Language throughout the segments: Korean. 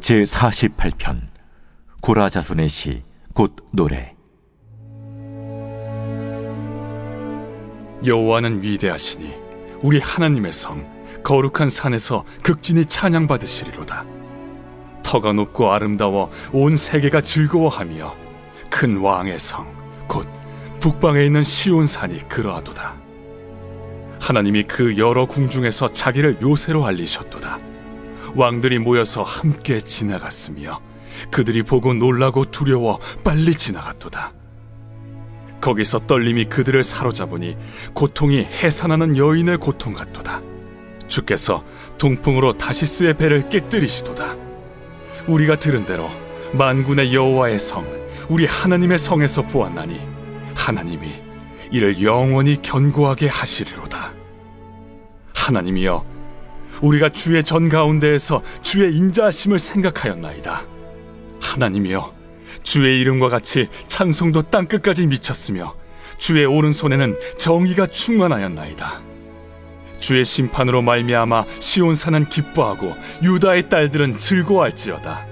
제48편 구라자손의 시 곧 노래. 여호와는 위대하시니 우리 하나님의 성 거룩한 산에서 극진히 찬양받으시리로다. 터가 높고 아름다워 온 세계가 즐거워하며 큰 왕의 성 곧 북방에 있는 시온산이 그러하도다. 하나님이 그 여러 궁중에서 자기를 요새로 알리셨도다. 왕들이 모여서 함께 지나갔으며 그들이 보고 놀라고 두려워 빨리 지나갔도다. 거기서 떨림이 그들을 사로잡으니 고통이 해산하는 여인의 고통 같도다. 주께서 동풍으로 다시스의 배를 깨뜨리시도다. 우리가 들은 대로 만군의 여호와의 성 우리 하나님의 성에서 보았나니 하나님이 이를 영원히 견고하게 하시리로다. 하나님이여, 우리가 주의 전 가운데에서 주의 인자하심을 생각하였나이다. 하나님이여, 주의 이름과 같이 찬송도 땅끝까지 미쳤으며 주의 오른손에는 정의가 충만하였나이다. 주의 심판으로 말미암아 시온산은 기뻐하고 유다의 딸들은 즐거워할지어다.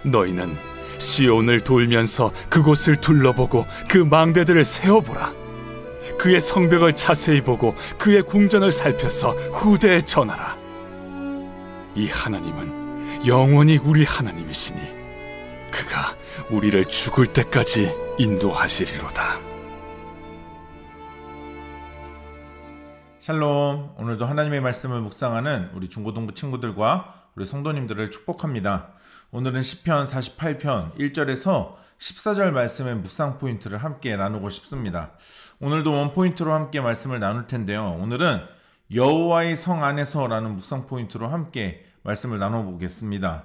너희는 시온을 돌면서 그곳을 둘러보고 그 망대들을 세어보라. 그의 성벽을 자세히 보고 그의 궁전을 살펴서 후대에 전하라. 이 하나님은 영원히 우리 하나님이시니 그가 우리를 죽을 때까지 인도하시리로다. 샬롬. 오늘도 하나님의 말씀을 묵상하는 우리 중고등부 친구들과 우리 성도님들을 축복합니다. 오늘은 시편 48편 1절에서 14절 말씀의 묵상 포인트를 함께 나누고 싶습니다. 오늘도 원포인트로 함께 말씀을 나눌 텐데요. 오늘은 여호와의 성 안에서 라는 묵상 포인트로 함께 말씀을 나눠보겠습니다.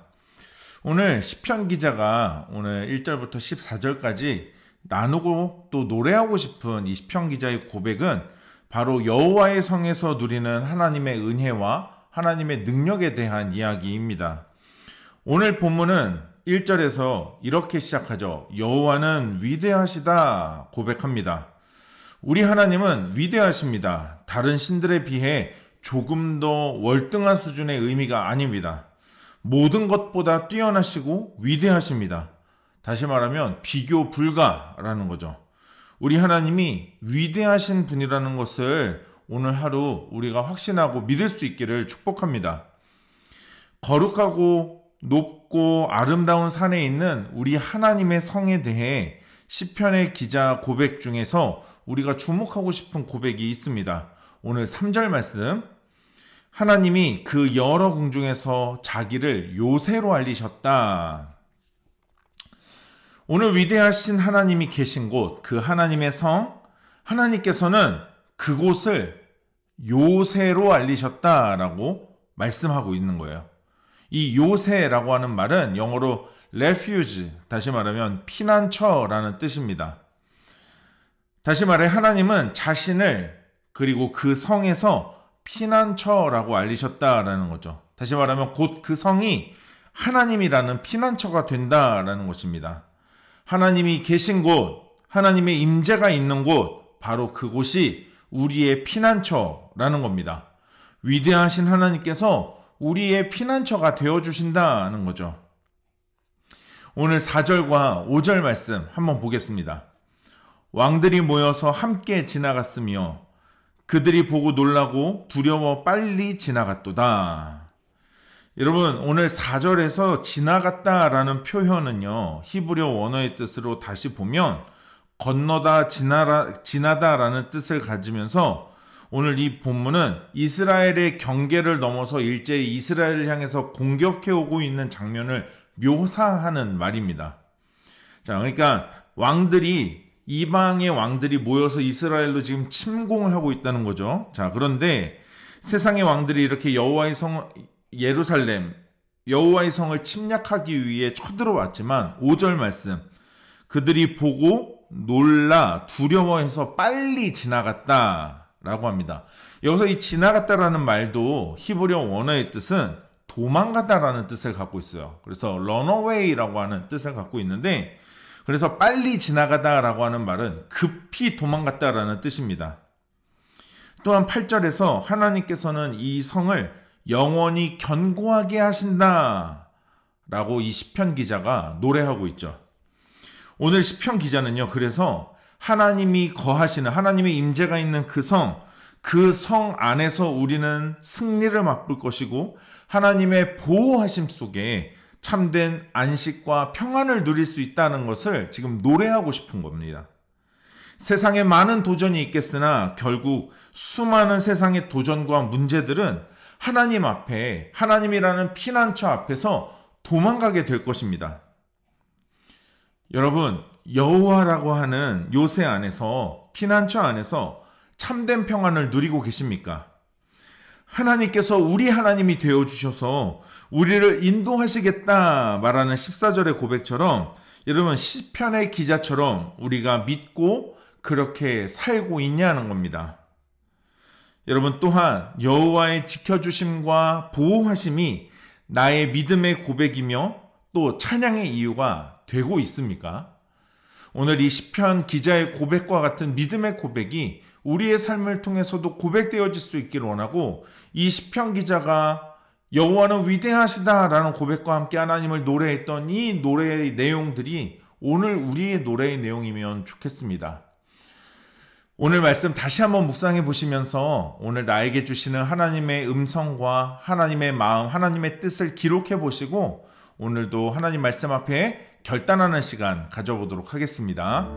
오늘 시편 기자가 오늘 1절부터 14절까지 나누고 또 노래하고 싶은 이 시편 기자의 고백은 바로 여호와의 성에서 누리는 하나님의 은혜와 하나님의 능력에 대한 이야기입니다. 오늘 본문은 1절에서 이렇게 시작하죠. 여호와는 위대하시다 고백합니다. 우리 하나님은 위대하십니다. 다른 신들에 비해 조금 더 월등한 수준의 의미가 아닙니다. 모든 것보다 뛰어나시고 위대하십니다. 다시 말하면 비교 불가라는 거죠. 우리 하나님이 위대하신 분이라는 것을 오늘 하루 우리가 확신하고 믿을 수 있기를 축복합니다. 거룩하고 높고 아름다운 산에 있는 우리 하나님의 성에 대해 시편의 기자 고백 중에서 우리가 주목하고 싶은 고백이 있습니다. 오늘 3절 말씀, 하나님이 그 여러 궁중에서 자기를 요새로 알리셨다. 오늘 위대하신 하나님이 계신 곳, 그 하나님의 성, 하나님께서는 그곳을 요새로 알리셨다라고 말씀하고 있는 거예요. 이 요새라고 하는 말은 영어로 refuge, 다시 말하면 피난처라는 뜻입니다. 다시 말해 하나님은 자신을 그리고 그 성에서 피난처라고 알리셨다라는 거죠. 다시 말하면 곧 그 성이 하나님이라는 피난처가 된다라는 것입니다. 하나님이 계신 곳, 하나님의 임재가 있는 곳, 바로 그곳이 우리의 피난처라는 겁니다. 위대하신 하나님께서 우리의 피난처가 되어주신다는 거죠. 오늘 4절과 5절 말씀 한번 보겠습니다. 왕들이 모여서 함께 지나갔으며 그들이 보고 놀라고 두려워 빨리 지나갔도다. 여러분, 오늘 4절에서 지나갔다라는 표현은요, 히브리어 원어의 뜻으로 다시 보면 건너다, 지나다라는 뜻을 가지면서 오늘 이 본문은 이스라엘의 경계를 넘어서 일제히 이스라엘을 향해서 공격해오고 있는 장면을 묘사하는 말입니다. 자, 그러니까 이방의 왕들이 모여서 이스라엘로 지금 침공을 하고 있다는 거죠. 자, 그런데 세상의 왕들이 이렇게 여호와의 성 예루살렘, 여호와의 성을 침략하기 위해 쳐들어왔지만 5절 말씀, 그들이 보고 놀라 두려워해서 빨리 지나갔다라고 합니다. 여기서 이 지나갔다라는 말도 히브리어 원어의 뜻은 도망가다라는 뜻을 갖고 있어요. 그래서 run away라고 하는 뜻을 갖고 있는데, 그래서 빨리 지나가다라고 하는 말은 급히 도망갔다라는 뜻입니다. 또한 8절에서 하나님께서는 이 성을 영원히 견고하게 하신다 라고 이 시편 기자가 노래하고 있죠. 오늘 시편 기자는요, 그래서 하나님이 거하시는, 하나님의 임재가 있는 그 성 안에서 우리는 승리를 맛볼 것이고 하나님의 보호하심 속에 참된 안식과 평안을 누릴 수 있다는 것을 지금 노래하고 싶은 겁니다. 세상에 많은 도전이 있겠으나 결국 수많은 세상의 도전과 문제들은 하나님 앞에, 하나님이라는 피난처 앞에서 도망가게 될 것입니다. 여러분, 여호와라고 하는 요새 안에서, 피난처 안에서 참된 평안을 누리고 계십니까? 하나님께서 우리 하나님이 되어주셔서 우리를 인도하시겠다 말하는 14절의 고백처럼 여러분 시편의 기자처럼 우리가 믿고 그렇게 살고 있냐는 겁니다. 여러분 또한 여호와의 지켜주심과 보호하심이 나의 믿음의 고백이며 또 찬양의 이유가 되고 있습니까? 오늘 이 시편 기자의 고백과 같은 믿음의 고백이 우리의 삶을 통해서도 고백되어질 수 있기를 원하고 이 시편 기자가 여호와는 위대하시다라는 고백과 함께 하나님을 노래했던 이 노래의 내용들이 오늘 우리의 노래의 내용이면 좋겠습니다. 오늘 말씀 다시 한번 묵상해 보시면서 오늘 나에게 주시는 하나님의 음성과 하나님의 마음, 하나님의 뜻을 기록해 보시고 오늘도 하나님 말씀 앞에 결단하는 시간 가져보도록 하겠습니다.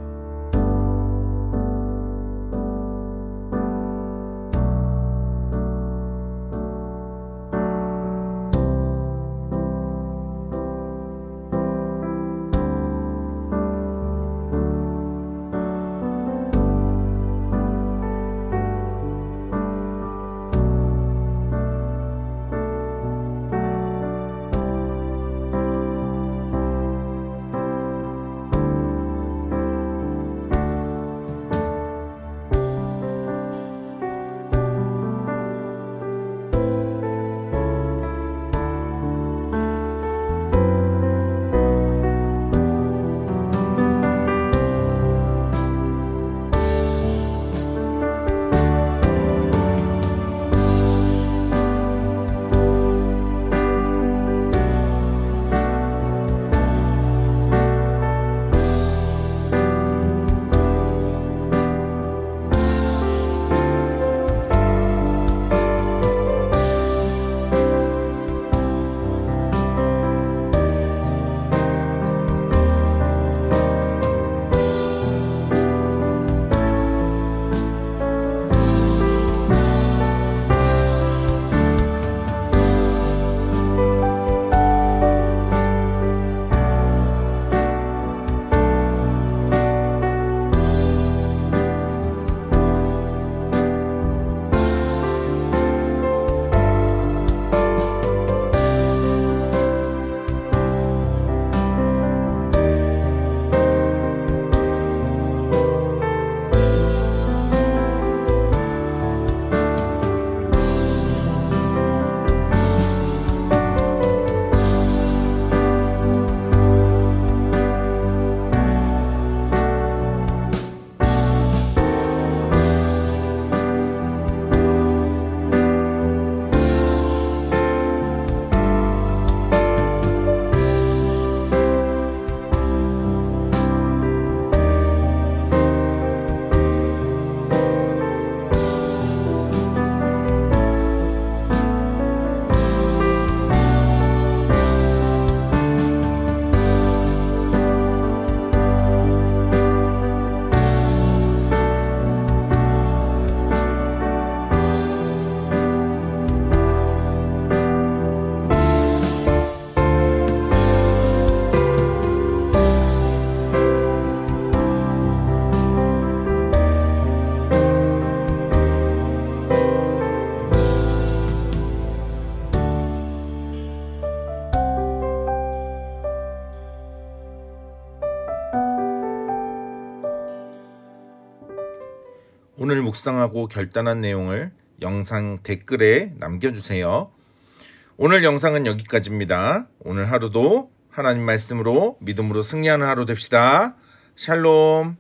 오늘 묵상하고 결단한 내용을 영상 댓글에 남겨주세요. 오늘 영상은 여기까지입니다. 오늘 하루도 하나님 말씀으로 믿음으로 승리하는 하루 됩시다. 샬롬.